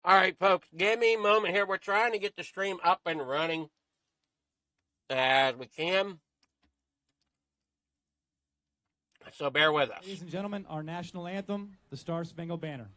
All right, folks, give me a moment here. We're trying to get the stream up and running as we can. So bear with us. Ladies and gentlemen, our national anthem, the Star Spangled Banner.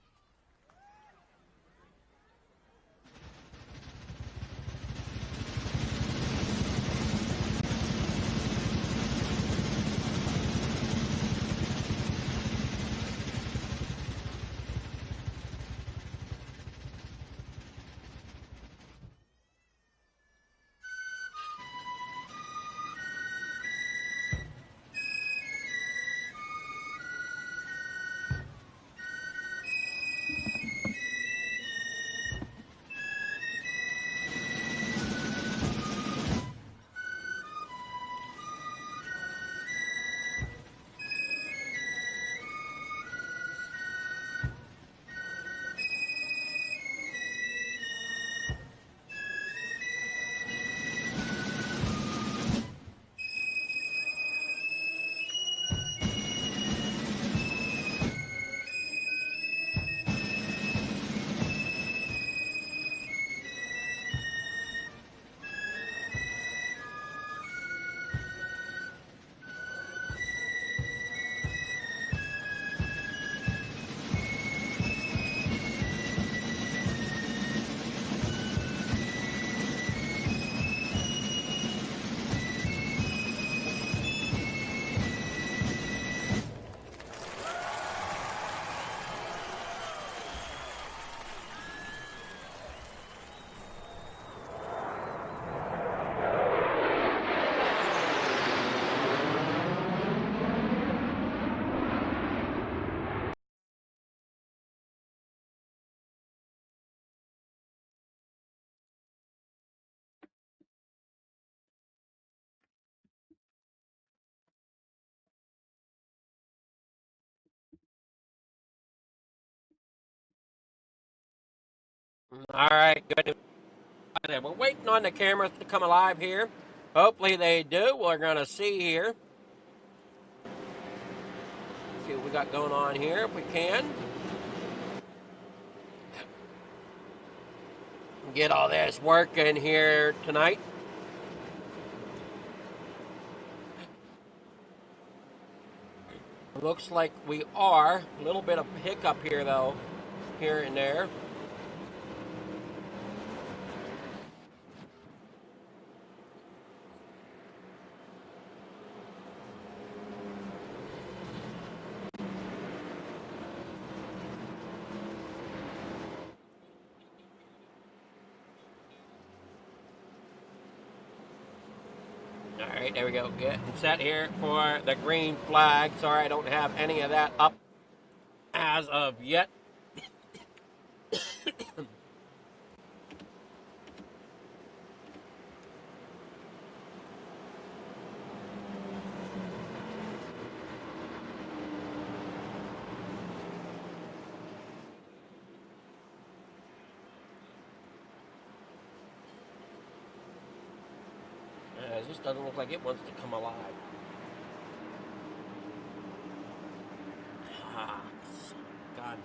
All right, good. We're waiting on the cameras to come alive here. Hopefully they do. We're going to see here. See what we got going on here if we can. Get all this working here tonight. Looks like we are. A little bit of hiccup here, though, here and there. All right, there we go. Getting set here for the green flag. Sorry, I don't have any of that up as of yet. It just doesn't look like it wants to come alive. Ah, God.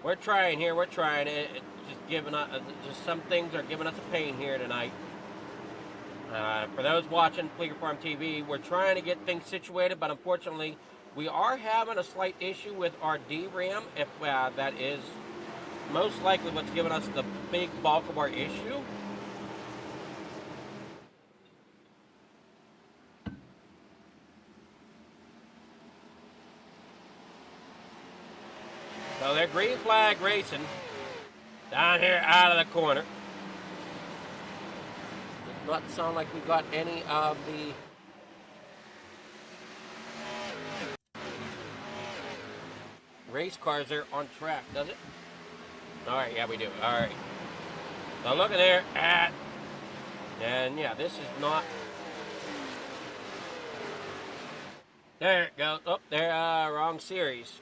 We're trying here. We're trying it. It's just giving us. Just some things are giving us a pain here tonight. For those watching Fleeger Farm TV, we're trying to get things situated, but unfortunately, we are having a slight issue with our DRAM. If that is most likely what's giving us the big bulk of our issue. So they're green flag racing down here out of the corner. Does not sound like we got any of the race cars there on track, does it? All right, yeah, we do. All right. So look at there at, and yeah, this is not. There it goes. Oh, there, wrong series.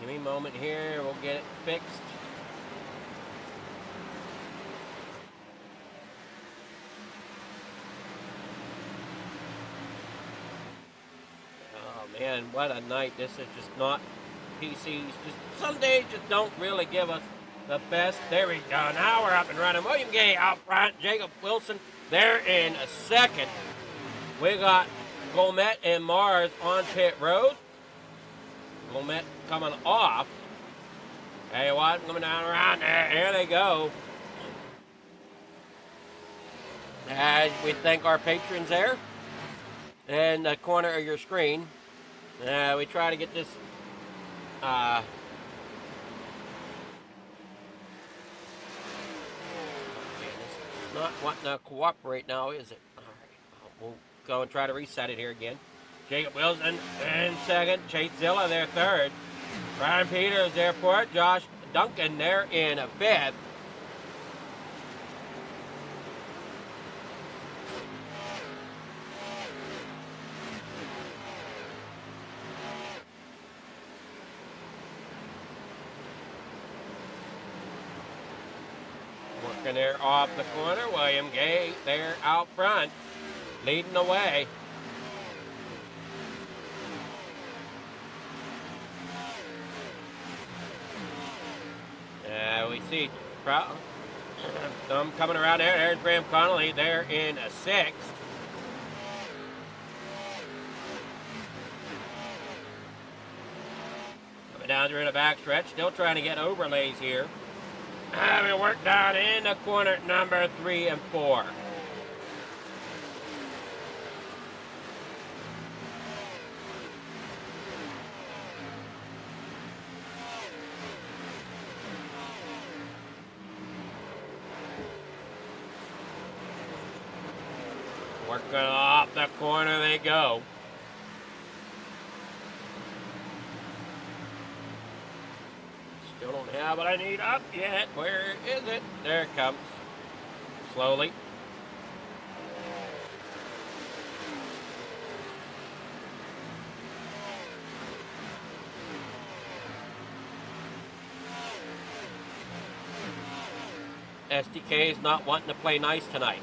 Give me a moment here. We'll get it fixed. Man, what a night. This is just not PCs. Just some days just don't really give us the best. There we go. Now we're up and running. William Gay out front. Jacob Wilson there in a second. We got Gomet and Mars on pit road. Gomet coming off. Hey, what? Coming down around there. Here they go. As we thank our patrons there. In the corner of your screen. We try to get this man, it's not wanting to cooperate now, is it? All right, we'll go and try to reset it here again. Jacob Wilson in second, Chase Zilla there third, Brian Peters there fourth, Josh Duncan there in fifth. Working there off the corner. William Gay there out front, leading the way. We see them coming around there. There's Graham Connolly there in a sixth. Coming down through the backstretch, still trying to get overlays here. We work down in the corner number 3 and 4. Working off the corner they go. Still don't have what I need up yet. Where is it? There it comes. Slowly. SDK is not wanting to play nice tonight.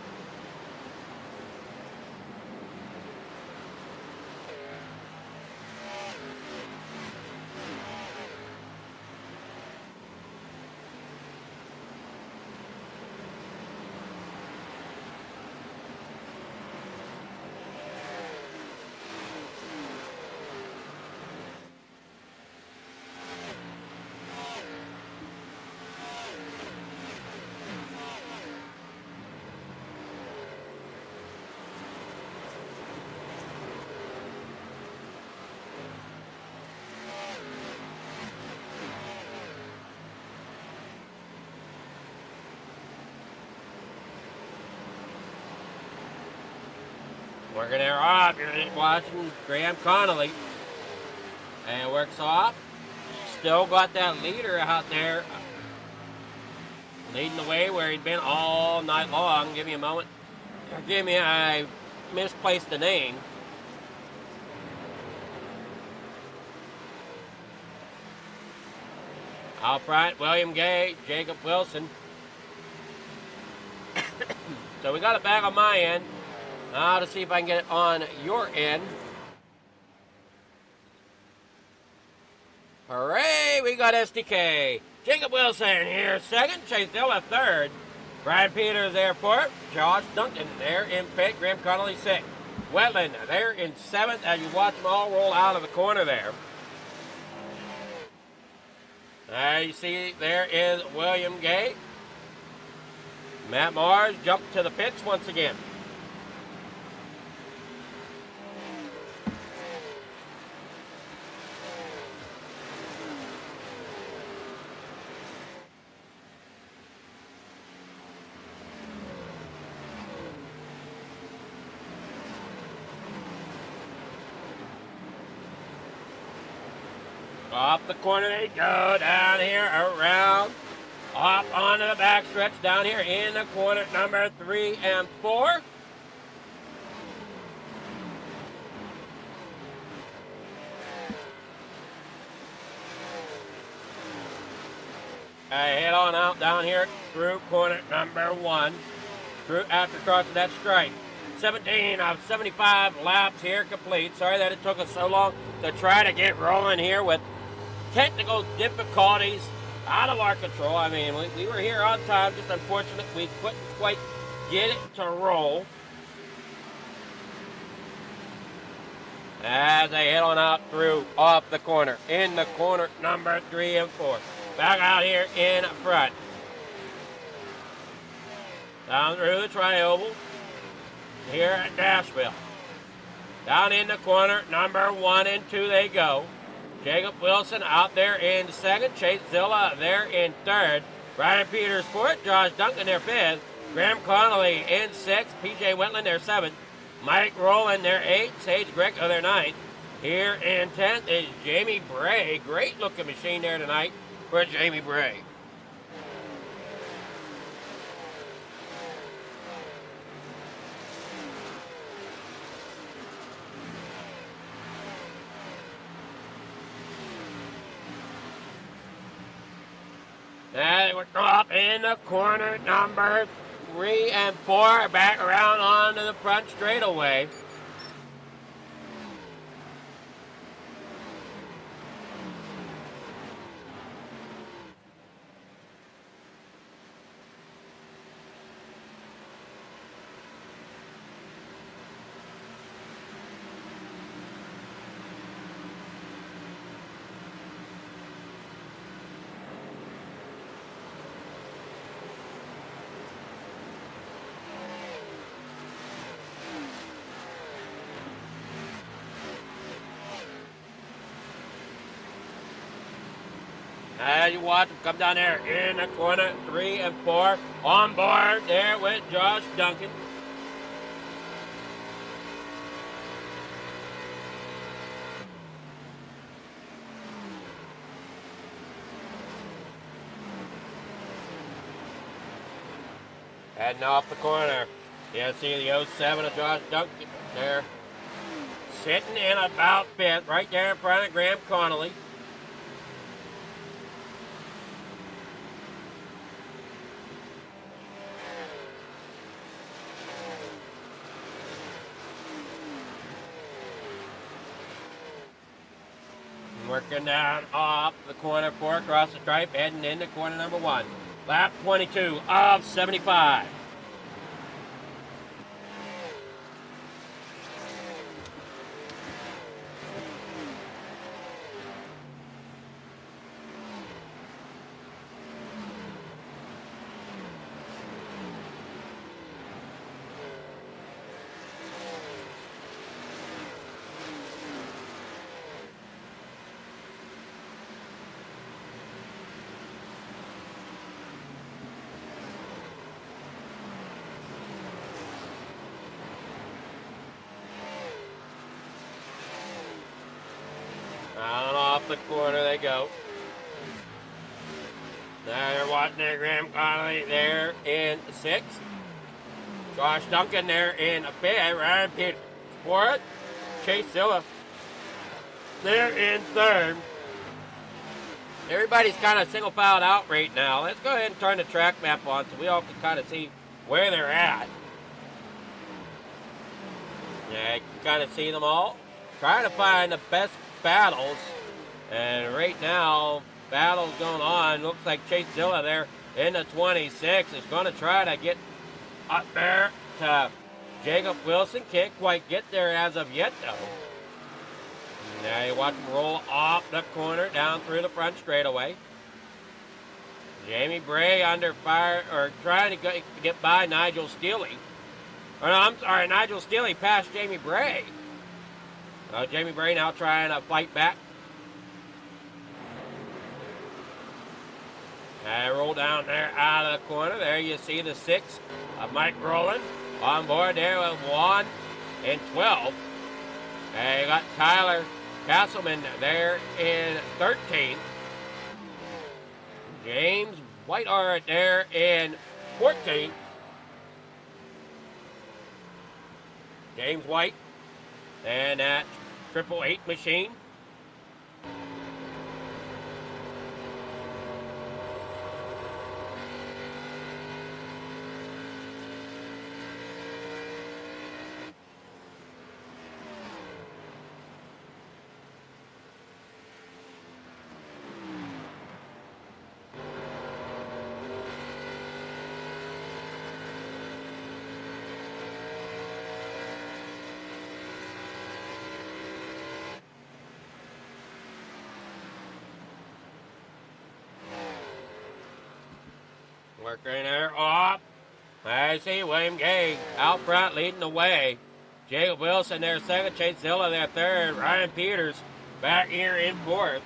Working there off. You're watching Graham Connolly. And works off. Still got that leader out there. Leading the way where he'd been all night long. Give me a moment. Forgive me, I misplaced the name. Out front, William Gay, Jacob Wilson. So we got it back on my end. Now to see if I can get it on your end. Hooray, we got SDK. Jacob Wilson here second, Chase Dilla third. Brian Peters there fourth. Josh Duncan there in fifth. Graham Connolly sixth. Wetland there in seventh as you watch them all roll out of the corner there. You see there is William Gay. Matt Mars jumped to the pits once again. Off the corner they go, down here, around, off onto the backstretch, down here in the corner number 3 and 4. Head on out down here through corner number 1, through after crossing that stripe. 17 of 75 laps here complete. Sorry that it took us so long to try to get rolling here with technical difficulties out of our control. I mean, we were here on time, just unfortunate we couldn't quite get it to roll. As they head on out through off the corner, in the corner number 3 and 4. Back out here in front. Down through the tri-oval here at Nashville. Down in the corner, number 1 and 2 they go. Jacob Wilson out there in second. Chase Zilla there in third. Brian Peters fourth. Josh Duncan there fifth. Graham Connolly in sixth. PJ Wetland there seventh. Mike Rowland there eighth. Sage Greco there ninth. Here in 10th is Jamie Bray. Great looking machine there tonight for Jamie Bray. They would drop in the corner number 3 and 4, back around onto the front straightaway. As you watch them come down there in the corner, 3 and 4. On board there with Josh Duncan. Heading off the corner. You see the 07 of Josh Duncan there. Sitting in about 5th, right there in front of Graham Connolly. Working down off the corner 4 across the stripe, heading into corner number 1. Lap 22 of 75. On off the corner they go. Now they're watching there, Graham Connolly there in 6th. Josh Duncan there in 5th. Ryan Peters 4th. Chase Zilla there in 3rd. Everybody's kind of single filed out right now. Let's go ahead and turn the track map on so we all can kind of see where they're at. Yeah, you can kind of see them all. Trying to find the best battles, and right now battles going on. Looks like Chase Zilla there in the 26 is going to try to get up there to Jacob Wilson. Can't quite get there as of yet though. Now you watch him roll off the corner down through the front straightaway. Jamie Bray under fire, or trying to get by Nigel Steele. Or no, I'm sorry, Nigel Steele passed Jamie Bray. Jamie Bray now trying to fight back. And roll down there out of the corner. There you see the 6 of Mike Rowland on board there with 1 and 12. And you got Tyler Castleman there in 13th. James Whitehart there in 14th. James White and that 888 machine. Working there off. I see William Gay out front leading the way. Jacob Wilson there second. Chase Zilla there third. Ryan Peters back here in fourth.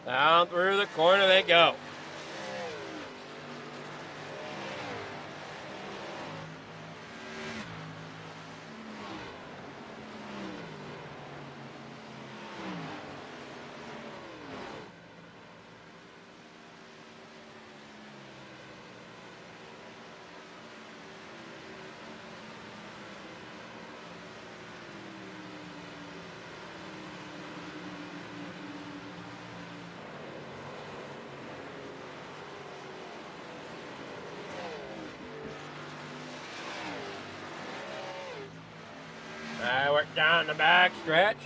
Down through the corner they go. I work down the back stretch.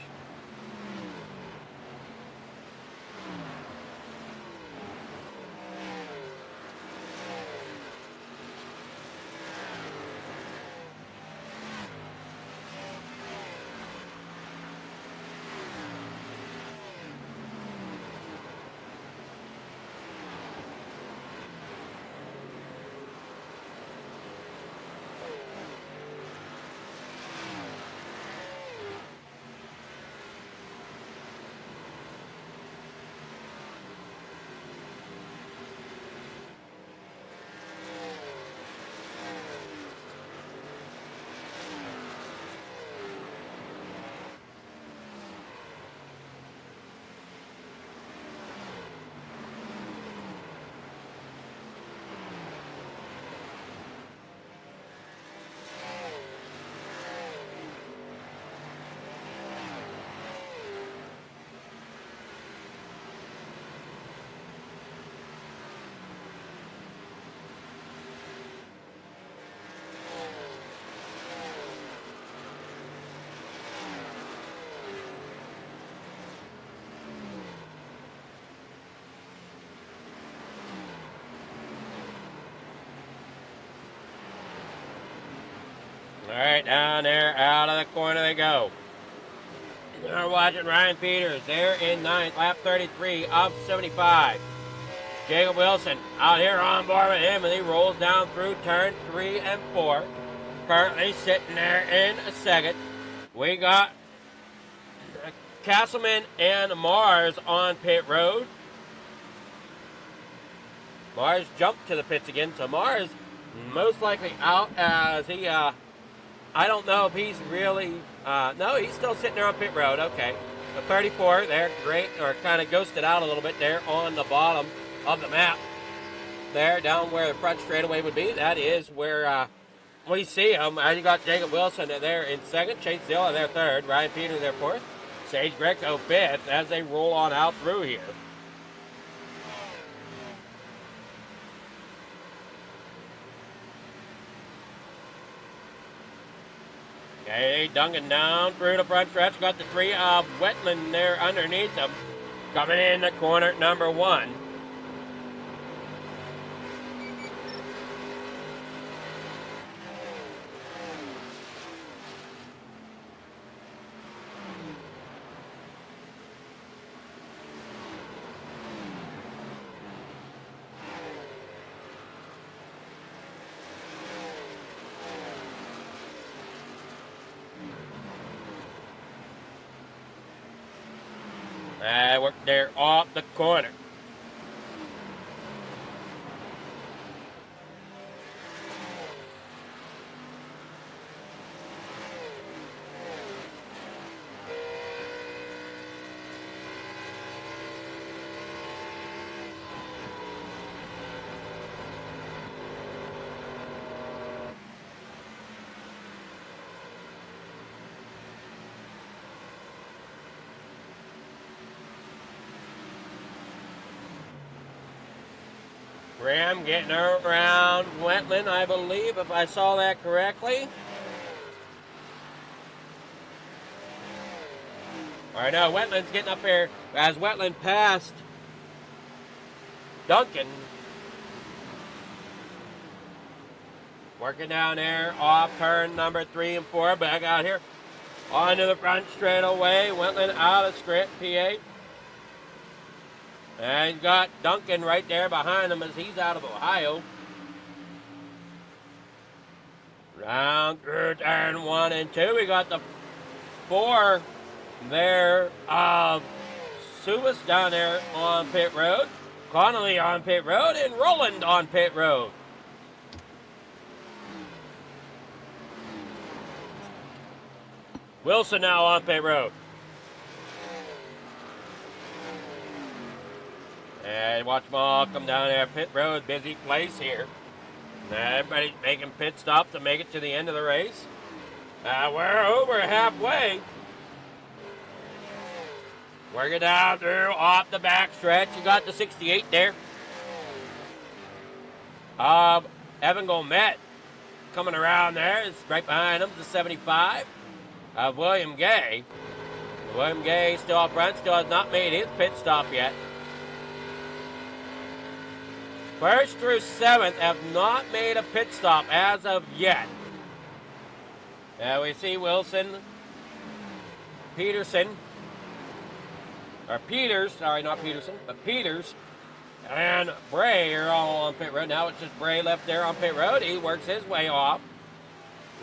All right, down there, out of the corner they go. We're watching Ryan Peters there in ninth, lap 33 of 75. Jacob Wilson out here on board with him, and he rolls down through turn 3 and 4. Currently sitting there in a second. We got Castleman and Mars on pit road. Mars jumped to the pits again, so Mars most likely out as he, I don't know if he's really, no, he's still sitting there on pit road. Okay. The 34 there, great, or kind of ghosted out a little bit there on the bottom of the map. There, down where the front straightaway would be, that is where we see him. You got Jacob Wilson there in second, Chase Zilla there third, Ryan Peters there fourth, Sage Greco fifth as they roll on out through here. Okay, Duncan down through the front stretch. Got the tree of Wetland there underneath them. Coming in the corner number 1. I work there off the corner. Graham getting around Wetland, I believe, if I saw that correctly. All right, now Wetland's getting up there as Wetland passed Duncan. Working down there off turn number 3 and 4. Back out here onto the front straightaway. Wetland out of script, P8. And got Duncan right there behind him as he's out of Ohio. Round through turn 1 and 2. We got the 4 there. Subas down there on pit road. Connolly on pit road. And Roland on pit road. Wilson now on pit road. And watch them all come down there. Pit road, busy place here. Everybody's making pit stops to make it to the end of the race. We're over halfway. Working down through off the back stretch. You got the 68 there. Evan Gomet coming around there. It's right behind him, the 75 of William Gay. William Gay still up front, still has not made his pit stop yet. First through 7th have not made a pit stop as of yet. We see Wilson, Peterson, or Peters, sorry, not Peterson, but Peters, and Bray are all on pit road. Now it's just Bray left there on pit road. He works his way off.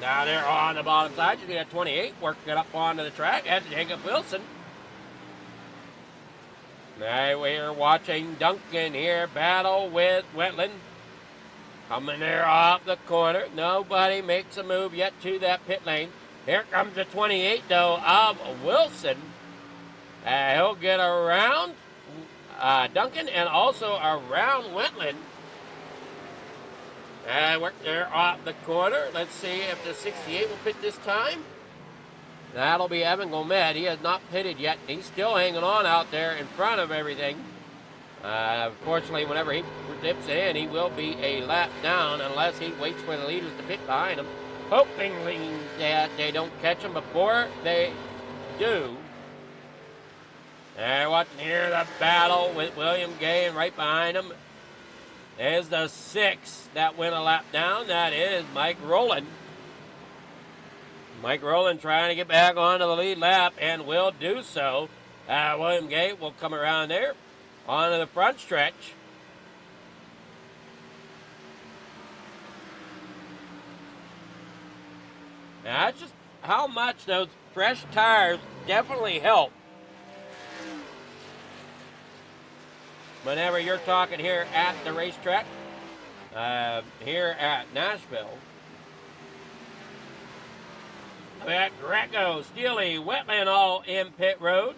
Now they're on the bottom side. You got 28 working up onto the track. That's Jacob Wilson. Now we're watching Duncan here battle with Wetland. Coming there off the corner. Nobody makes a move yet to that pit lane. Here comes the 28, though, of Wilson. He'll get around Duncan and also around Wetland. Work there off the corner. Let's see if the 68 will pit this time. That'll be Evan Gomet. He has not pitted yet. He's still hanging on out there in front of everything. Fortunately, whenever he dips in, he will be a lap down unless he waits for the leaders to pit behind him, hoping that they don't catch him before they do. And watching here the battle with William Gay, and right behind him is the 6 that went a lap down. That is Mike Rowland. Mike Rowland trying to get back onto the lead lap and will do so. William Gay will come around there onto the front stretch. Now that's just how much those fresh tires definitely help. Whenever you're talking here at the racetrack, here at Nashville. We got Greco, Steely, Wetland all in pit road.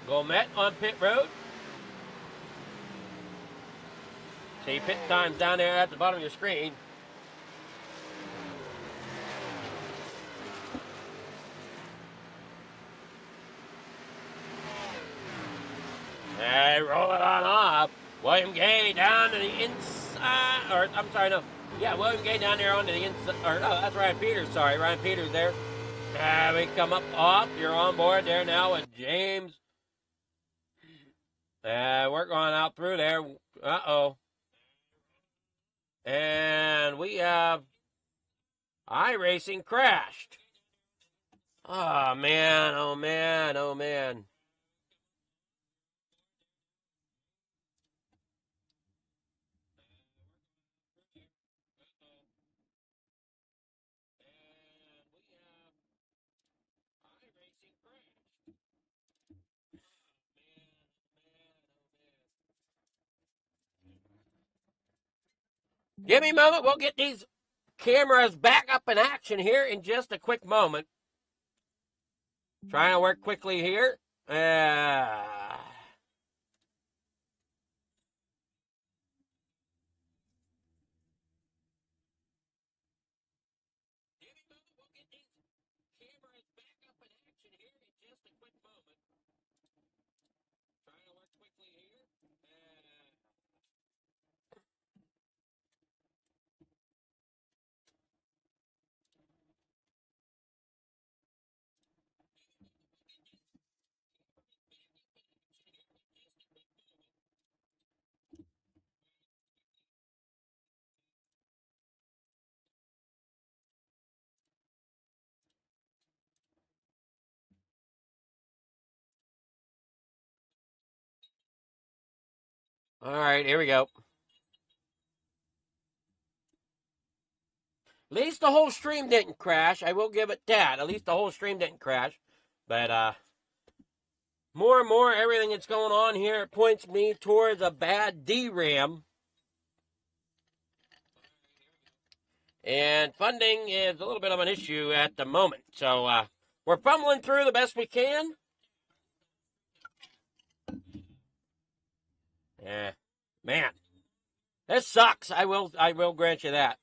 Gomet on pit road. See pit times down there at the bottom of your screen. Roll it on off. William Gay down to the inside, or I'm sorry, no. Yeah, William Gay down there onto the inside, or no, that's Ryan Peters, sorry. Ryan Peters there. We come up off. You're on board there now with James. We're going out through there. Uh-oh. And we have iRacing crashed. Oh, man, oh, man, oh, man. Give me a moment. We'll get these cameras back up in action here in just a quick moment. Trying to work quickly here. All right, here we go. At least the whole stream didn't crash. I will give it that. At least the whole stream didn't crash. But more and more, everything that's going on here points me towards a bad DRAM. And funding is a little bit of an issue at the moment. So we're fumbling through the best we can. Yeah, man, this sucks. I will grant you that.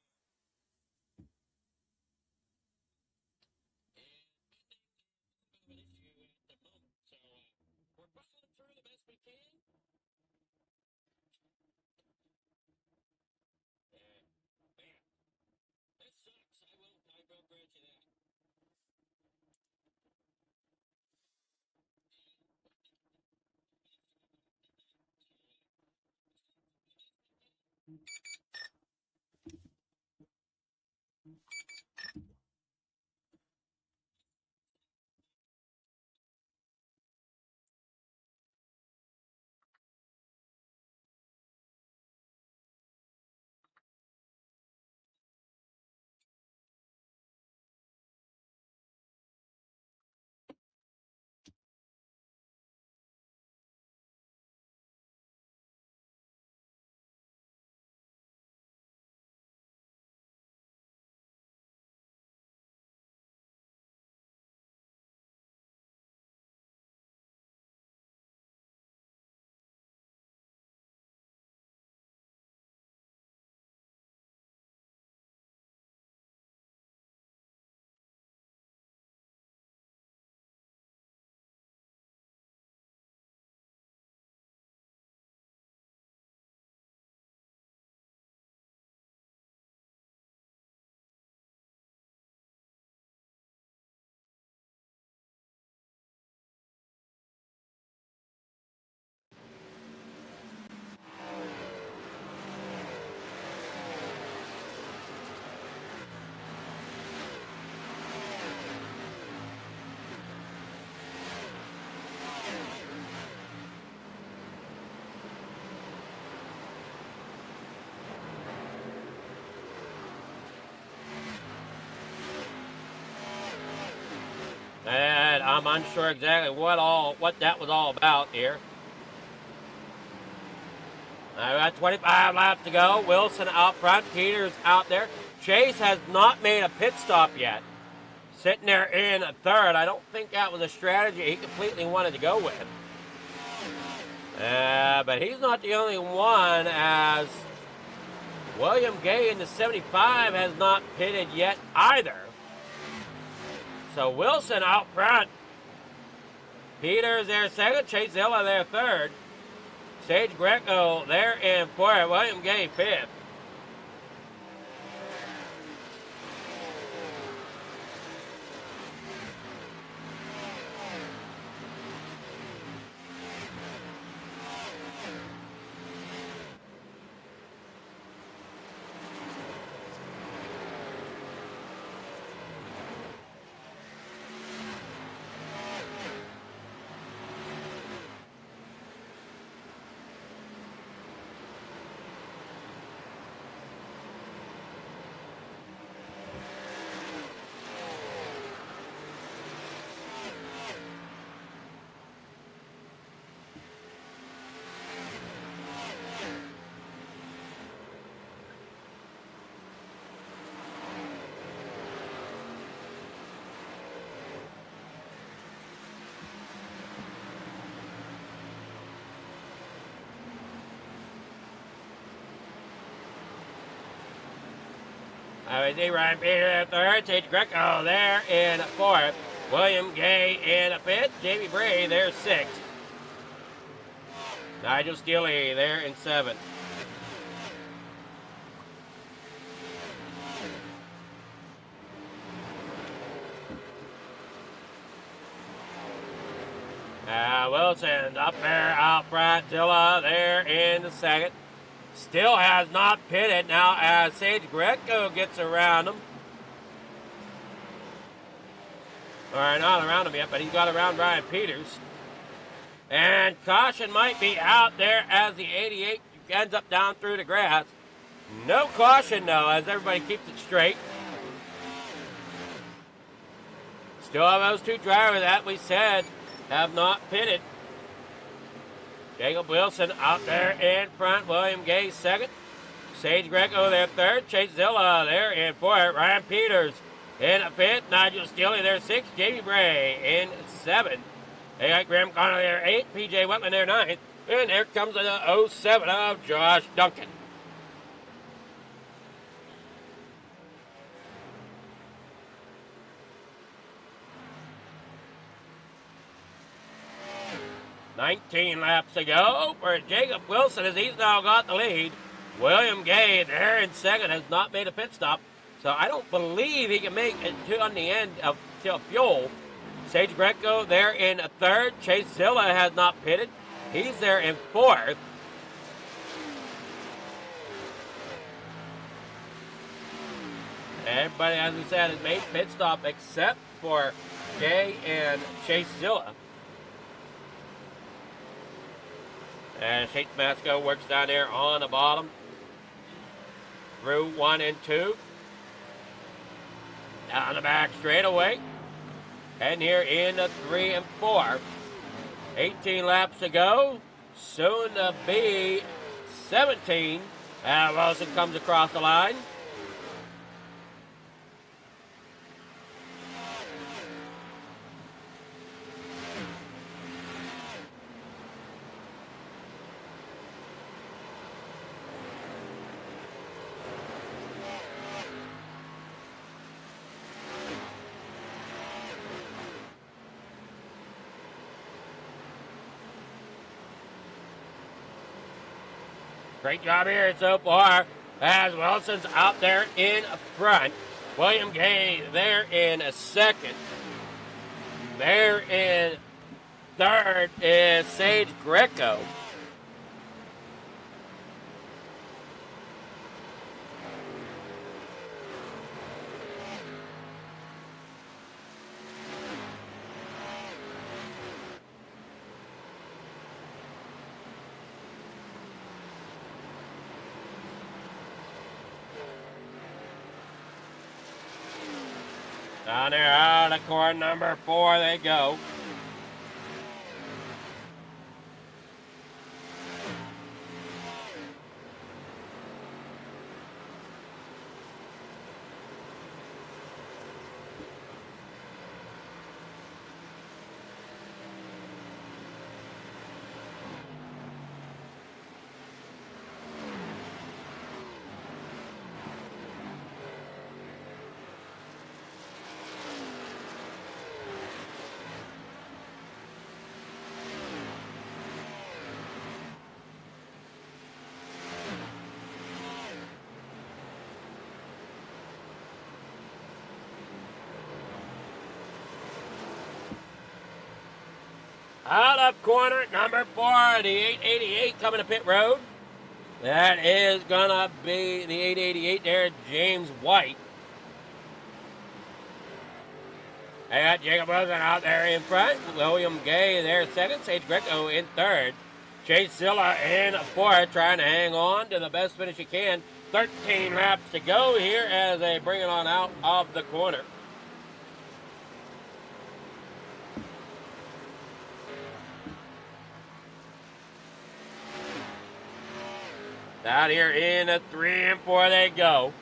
And I'm unsure exactly what that was all about here. I've got 25 laps to go. Wilson out front. Peters out there. Chase has not made a pit stop yet. Sitting there in third. I don't think that was a strategy he completely wanted to go with. But he's not the only one, as William Gay in the 75 has not pitted yet either. So Wilson out front. Peters there second. Chase Zilla there third. Sage Greco there in fourth. William Gay fifth. I see Ryan Peters third. Sage Greco there in fourth. William Gay in fifth. Jamie Bray there sixth. Nigel Steele there in seventh. Wilson up there out front. Zilla there in the second. Still has not pitted now as Sage Greco gets around him. Or not around him yet, but he's got around Ryan Peters. And caution might be out there as the 88 ends up down through the grass. No caution, though, as everybody keeps it straight. Still have those two drivers that we said have not pitted. Jacob Wilson out there in front. William Gay second. Sage Greco there third. Chase Zilla there in fourth. Ryan Peters in fifth. Nigel Steele there sixth. Jamie Bray in seventh. They got Graham Connolly there eighth. PJ Wetland there ninth. And there comes the 07 of Josh Duncan. "19 laps to go for Jacob Wilson as he's now got the lead. William Gay there in second has not made a pit stop, so I don't believe he can make it to on the end of till fuel. Sage Greco there in third. Chase Zilla has not pitted. He's there in fourth. Everybody, as we said, has made pit stop except for Gay and Chase Zilla. And Shane Masco works down there on the bottom through 1 and 2. Down the back straightaway. And here in the 3 and 4. 18 laps to go. Soon to be 17. And Wilson comes across the line. Great job here so far as Wilson's out there in front. William Gay there in second. There in third is Sage Greco. Down there out of corner number 4 they go. Out of corner number 4, the 888 coming to pit road. That is going to be the 888 there, James White. They got Jacob Wilson out there in front. William Gay there second. Sage Greco in third. Chase Zilla in fourth, trying to hang on to the best finish he can. 13 laps to go here as they bring it on out of the corner. Out here in the 3 and 4 they go.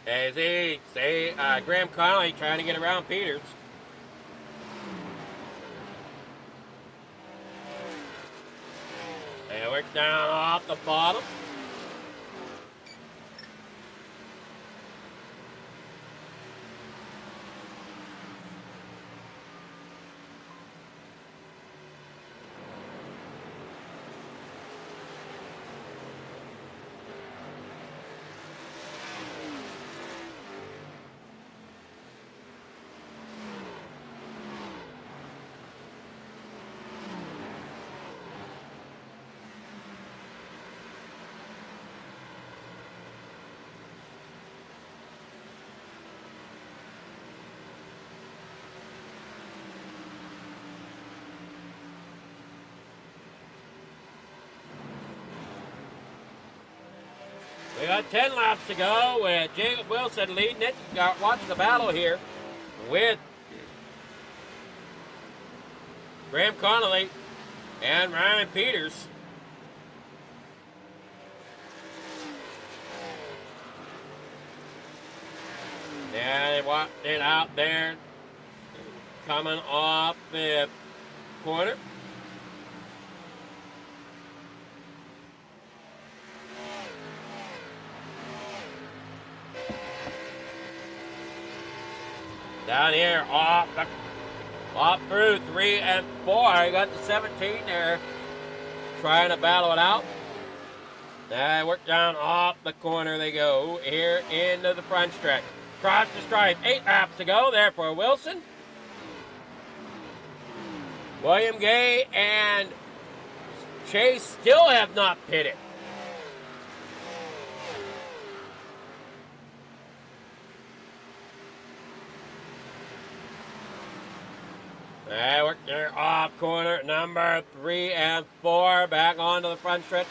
As Graham Connolly trying to get around Peters. They work down off the bottom. We got 10 laps to go with Jacob Wilson leading it. Watching the battle here with Graham Connolly and Ryan Peters. Yeah, they walked it out there, coming off the corner. Down here, off through 3 and 4. You got the 17 there, trying to battle it out. They work down off the corner. They go here into the front stretch. Cross the stripe. 8 laps to go there for Wilson. William Gay and Chase still have not pitted. They work their off corner, number 3 and 4, back onto the front stretch.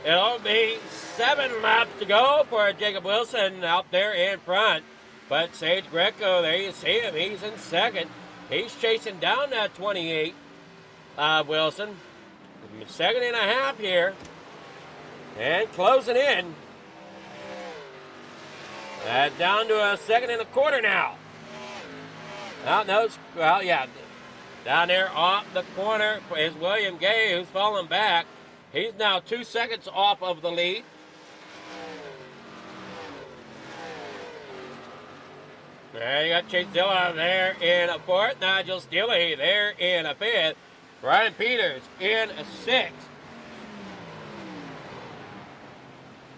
It'll be 7 laps to go for Jacob Wilson out there in front. But Sage Greco, there you see him, he's in second. He's chasing down that 28, Wilson. Second and a half here. And closing in. Down to a second and a quarter now. Well, yeah. Down there off the corner is William Gay, who's falling back. He's now 2 seconds off of the lead. There you got Chase Zilla there in a fourth. Nigel Steele there in a fifth. Ryan Peters in a sixth.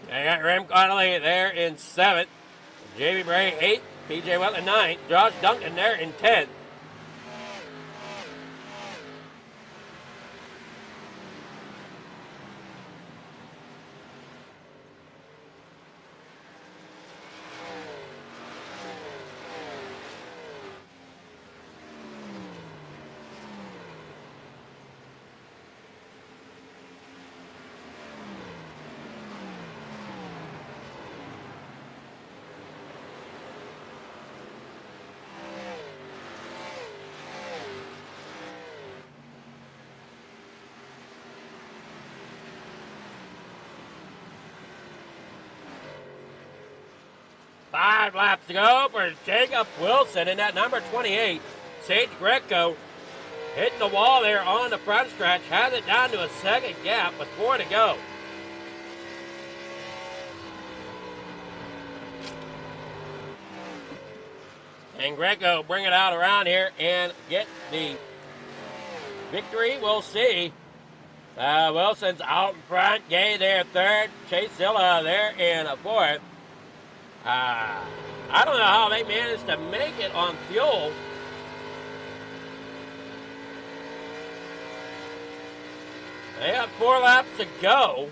They got Graham Connolly there in seventh. J.B. Bray 8th. P.J. Wetland 9th. Josh Duncan there in 10th. Five laps to go for Jacob Wilson in that number 28. Sage Greco hitting the wall there on the front stretch. Has it down to a second gap with 4 to go. And Greco bring it out around here and get the victory. We'll see. Wilson's out in front. Gay there third. Chase Zilla there in a fourth. I don't know how they managed to make it on fuel. They have 4 laps to go.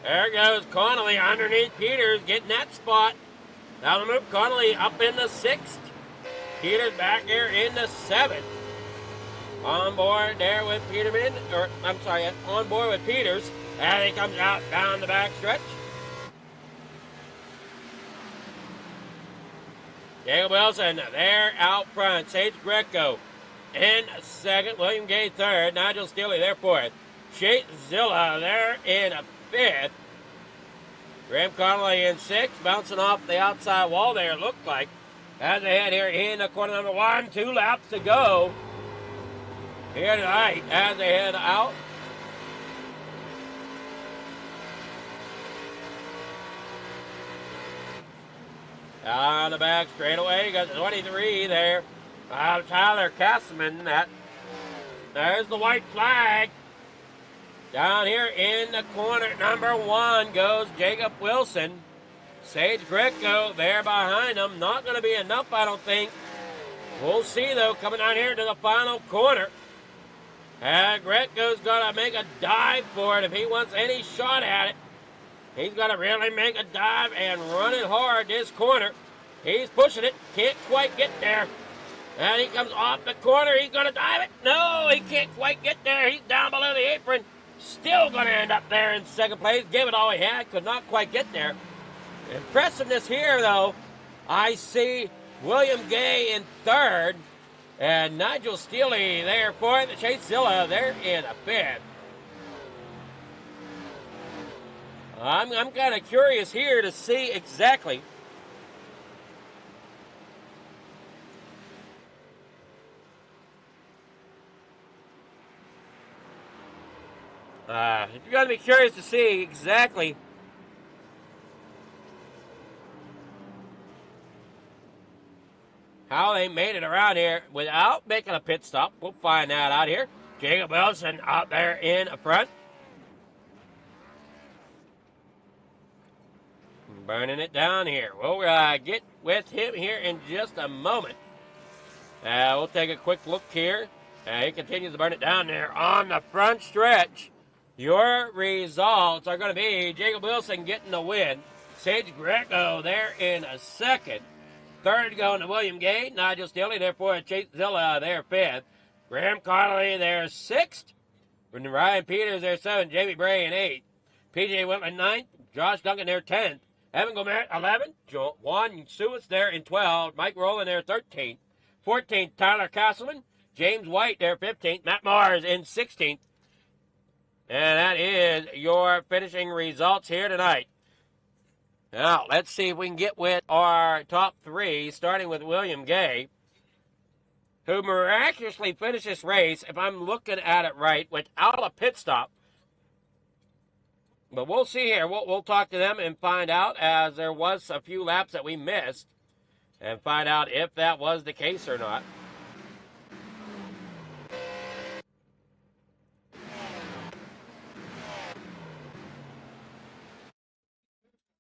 There goes Connolly underneath Peters, getting that spot. Now the move Connolly up in the 6th. Peters back here in the 7th. On board there with Peterman, on board with Peters. And he comes out down the back stretch. Jacob Wilson there out front. Sage Greco in second. William Gay third. Nigel Steele there fourth. Chase Zilla there in fifth. Graham Connolly in sixth. Bouncing off the outside wall there, it looked like. As they head here in the corner number 1. 2 laps to go here tonight as they head out. Down the back straightaway, you got the 23 there. Tyler Castleman. There's the white flag. Down here in the corner number 1 goes Jacob Wilson. Sage Greco there behind him. Not going to be enough, I don't think. We'll see, though, coming down here to the final corner. Greco's got to make a dive for it if he wants any shot at it. He's got to really make a dive and run it hard this corner. He's pushing it. Can't quite get there. And he comes off the corner. He's going to dive it. No, he can't quite get there. He's down below the apron. Still going to end up there in second place. Gave it all he had. Could not quite get there. Impressiveness here, though. I see William Gay in third. And Nigel Steele there fourth. Chase Zilla there in fifth. I'm kind of curious here to see exactly you're going to be curious to see exactly how they made it around here without making a pit stop. We'll find that out here. Jacob Wilson out there in front. Burning it down here. We'll get with him here in just a moment. We'll take a quick look here. He continues to burn it down there on the front stretch. Your results are going to be Jacob Wilson getting the win. Sage Greco there in a second. Third going to William Gay. Nigel Steele there fourth. Chase Zilla there fifth. Graham Connolly there sixth. Ryan Peters there seventh. Jamie Bray in eighth. PJ Whitman ninth. Josh Duncan there 10th. Evan Gomet 11th. Juan Suis there in 12th. Mike Rowland there 13th. 14th, Tyler Castleman. James White there 15th. Matt Mars in 16th. And that is your finishing results here tonight. Now, let's see if we can get with our top three, starting with William Gay, who miraculously finished this race, if I'm looking at it right, without a pit stop. But we'll see here. We'll talk to them and find out, as there was a few laps that we missed, and find out if that was the case or not.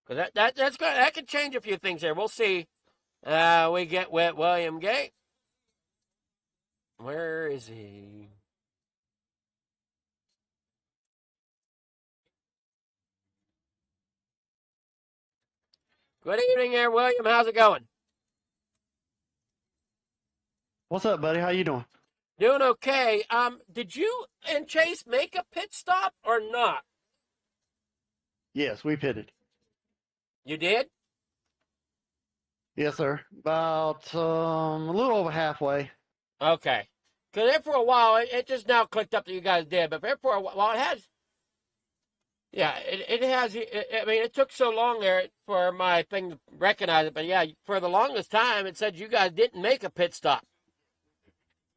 Because that could change a few things here. We'll see. We get with William Gay. Where is he? Good evening there, William. How's it going? What's up, buddy? How you doing? Doing okay. Did you and Chase make a pit stop or not? Yes, we pitted. You did? Yes, sir. About a little over halfway. Okay. Because there for a while, it just now clicked up that you guys did. But there for a while, it has. Yeah, it has. I mean, it took so long there for my thing to recognize it. But yeah, for the longest time, it said you guys didn't make a pit stop.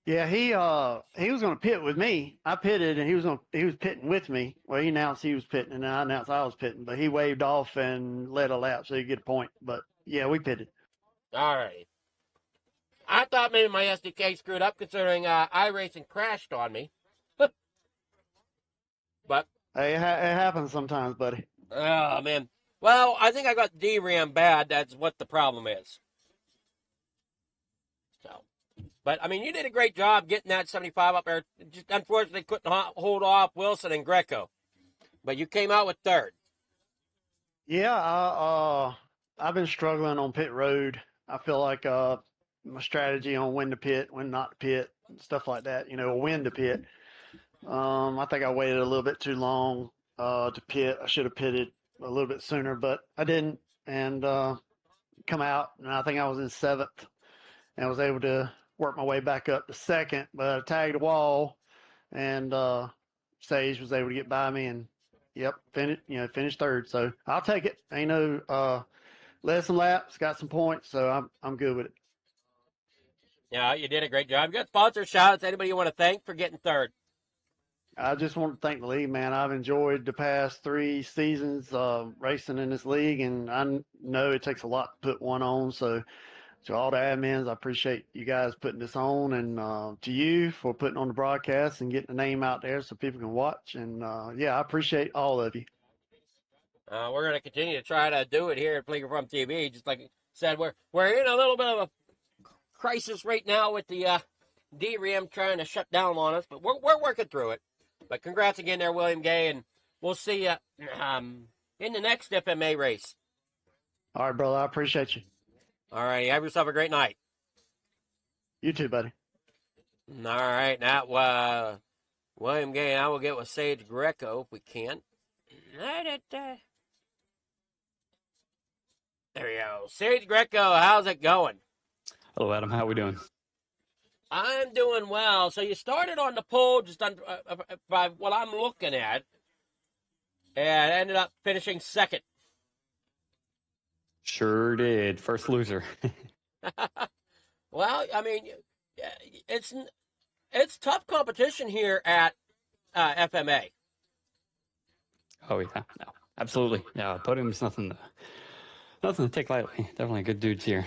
Yeah, he was going to pit with me. I pitted, and he was pitting with me. Well, he announced he was pitting, and I announced I was pitting. But he waved off and led a lap, so you get a point. But yeah, we pitted. All right. I thought maybe my SDK screwed up, considering iRacing crashed on me. But Hey, it happens sometimes, buddy. oh man. Well, I think I got DRAM bad. That's what the problem is. So, but I mean, you did a great job getting that 75 up there. Just unfortunately couldn't hold off Wilson and Greco. But you came out with third. Yeah, I've been struggling on pit road. I feel like my strategy on when to pit, when not to pit, stuff like that. When to pit. I think I waited a little bit too long to pit. I should have pitted a little bit sooner, but I didn't. And come out, and I think I was in seventh, and I was able to work my way back up to second. But I tagged a wall, and Sage was able to get by me, and finished third. So I'll take it. Led some laps, got some points, so I'm good with it. Yeah, you did a great job. You got sponsor shout-outs. Anybody you want to thank for getting third? I just want to thank the league, man. I've enjoyed the past 3 seasons racing in this league, and I know it takes a lot to put one on. So to all the admins, I appreciate you guys putting this on, and to you for putting on the broadcast and getting the name out there so people can watch. And I appreciate all of you. We're going to continue to try to do it here at Fleeger From TV. Just like I said, we're in a little bit of a crisis right now with the DRAM trying to shut down on us, but we're working through it. But congrats again there, William Gay, and we'll see you in the next FMA race. All right, brother. I appreciate you. All righty. Have yourself a great night. You too, buddy. All right, now William Gay and I will get with Sage Greco if we can. There we go. Sage Greco, how's it going? Hello, Adam. How we doing? I'm doing well. So you started on the pole just by what I'm looking at, and ended up finishing second. Sure did. First loser. Well, I mean, it's tough competition here at FMA. Oh yeah, no, absolutely. Yeah, podium's nothing to take lightly. Definitely good dudes here.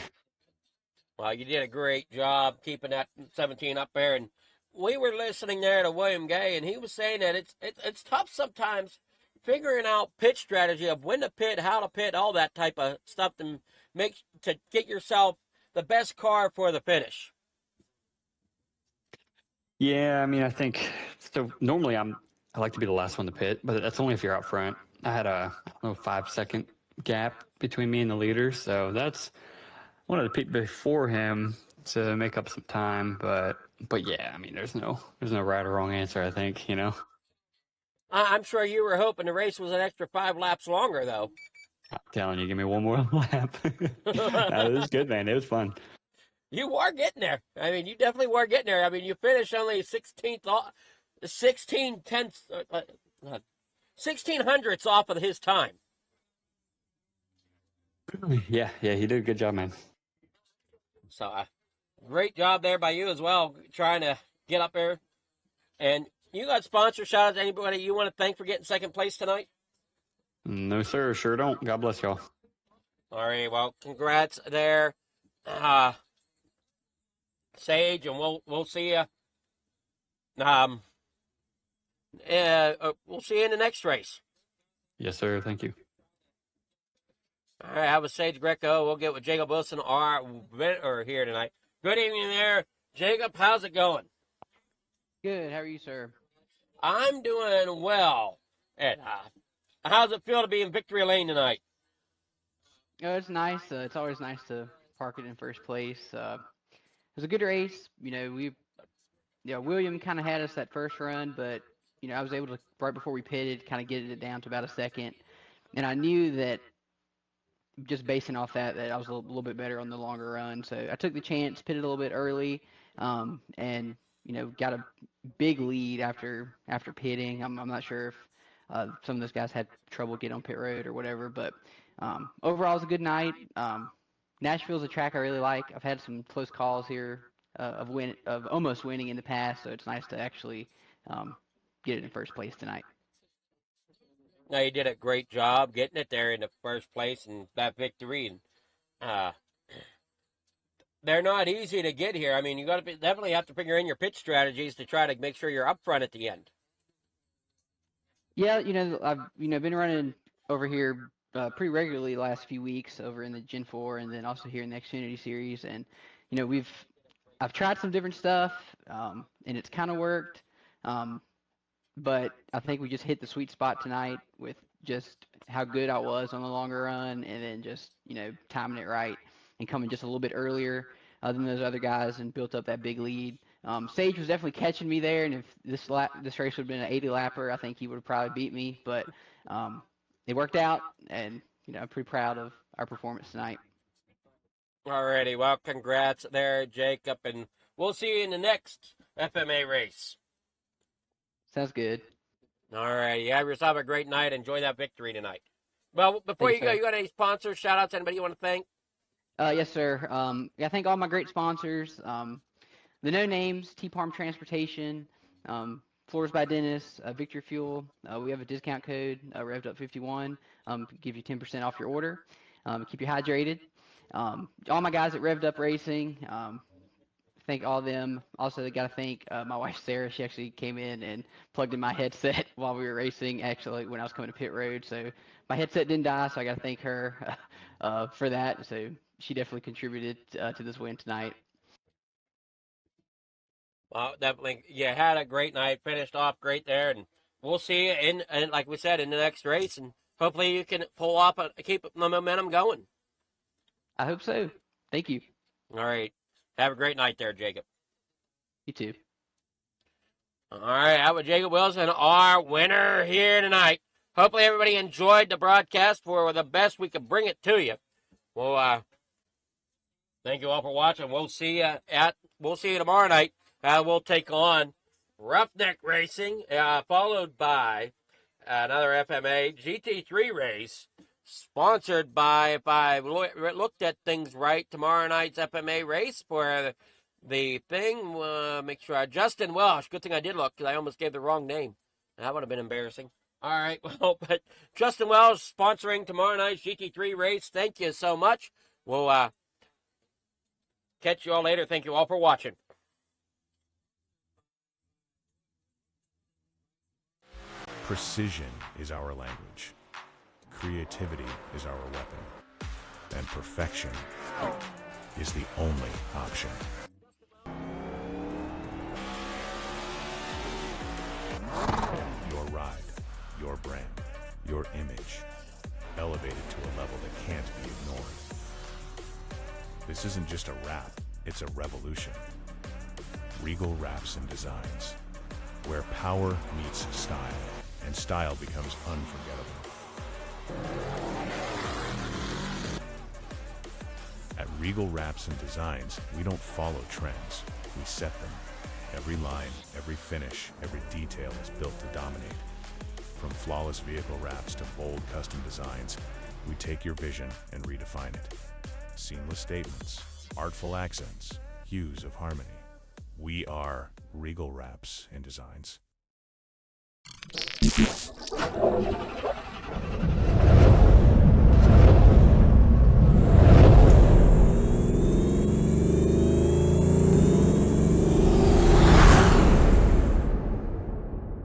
Well, you did a great job keeping that 17 up there, and we were listening there to William Gay, and he was saying that it's tough sometimes figuring out pitch strategy of when to pit, how to pit, all that type of stuff to get yourself the best car for the finish. Yeah, I mean, I think so. Normally, I like to be the last one to pit, but that's only if you're out front. I had a 5-second gap between me and the leader, so that's wanted to pit before him to make up some time. But yeah, I mean, there's no right or wrong answer. I think I'm sure you were hoping the race was an extra 5 laps longer, though. I'm telling you, give me one more lap. It was good, man. It was fun. You were getting there. I mean, you definitely were getting there. I mean, you finished only 16 hundredths off of his time. Yeah, he did a good job, man. So, great job there by you as well, trying to get up there. And you got sponsor shout-outs. Anybody you want to thank for getting second place tonight? No, sir. Sure don't. God bless y'all. All right. Well, congrats there, Sage, and we'll see you. We'll see you in the next race. Yes, sir. Thank you. All right. I was Sage Greco. We'll get with Jacob Wilson, our winner here tonight. Good evening there, Jacob. How's it going? Good. How are you, sir? I'm doing well. And how's it feel to be in victory lane tonight? It's nice. It's always nice to park it in first place. It was a good race. William kind of had us that first run, but I was able to right before we pitted, kind of get it down to about a second, and I knew that just basing off that I was a little bit better on the longer run. So I took the chance, pitted a little bit early, and got a big lead after pitting. I'm not sure if some of those guys had trouble getting on pit road or whatever, but overall it was a good night. Nashville's a track I really like. I've had some close calls here of almost winning in the past, so it's nice to actually get it in first place tonight. No, you did a great job getting it there in the first place and that victory. And they're not easy to get here. I mean, you definitely have to figure in your pitch strategies to try to make sure you're up front at the end. Yeah, I've been running over here pretty regularly the last few weeks over in the Gen 4 and then also here in the Xfinity series, and I've tried some different stuff and it's kind of worked. But I think we just hit the sweet spot tonight with just how good I was on the longer run, and then just timing it right and coming just a little bit earlier than those other guys and built up that big lead. Sage was definitely catching me there, and if this race would have been an 80 lapper, I think he would have probably beat me. But it worked out, and I'm pretty proud of our performance tonight. Alrighty, well, congrats there, Jacob, and we'll see you in the next FMA race. Sounds good. All right. You have yourself a great night. Enjoy that victory tonight. Well, before Thanks, you go, sir. you got any sponsors, shout-outs, anybody you want to thank? Yes, sir. I thank all my great sponsors. The No Names, T-Palm Transportation, Floors by Dennis, Victory Fuel. We have a discount code, Revved Up 51, give you 10% off your order. Keep you hydrated. All my guys at Revved Up Racing, thank all of them. Also, I got to thank my wife, Sarah. She actually came in and plugged in my headset while we were racing, actually, when I was coming to pit road. So my headset didn't die, so I got to thank her for that. So she definitely contributed to this win tonight. Well, definitely. You had a great night, finished off great there, and we'll see you and like we said, in the next race, and hopefully you can pull off, keep the momentum going. I hope so. Thank you. All right. Have a great night there, Jacob. You too. All right, out with Jacob Wilson, our winner here tonight. Hopefully everybody enjoyed the broadcast for the best we could bring it to you. Well, thank you all for watching. We'll see you tomorrow night. We'll take on Roughneck Racing, followed by another FMA GT3 race, sponsored by, if I looked at things right, tomorrow night's FMA race for the thing. Make sure Justin Welsh. Good thing I did look, because I almost gave the wrong name. That would have been embarrassing. All right, well, but Justin Welsh sponsoring tomorrow night's GT3 race. Thank you so much. We'll catch you all later. Thank you all for watching. Precision is our language. Creativity is our weapon. And perfection is the only option. Your ride, your brand, your image, elevated to a level that can't be ignored. This isn't just a wrap, it's a revolution. Regal Wraps and Designs, where power meets style, and style becomes unforgettable. At Regal Wraps and Designs, we don't follow trends, we set them. Every line, every finish, every detail is built to dominate. From flawless vehicle wraps to bold custom designs, we take your vision and redefine it. Seamless statements, artful accents, hues of harmony. We are Regal Wraps and Designs.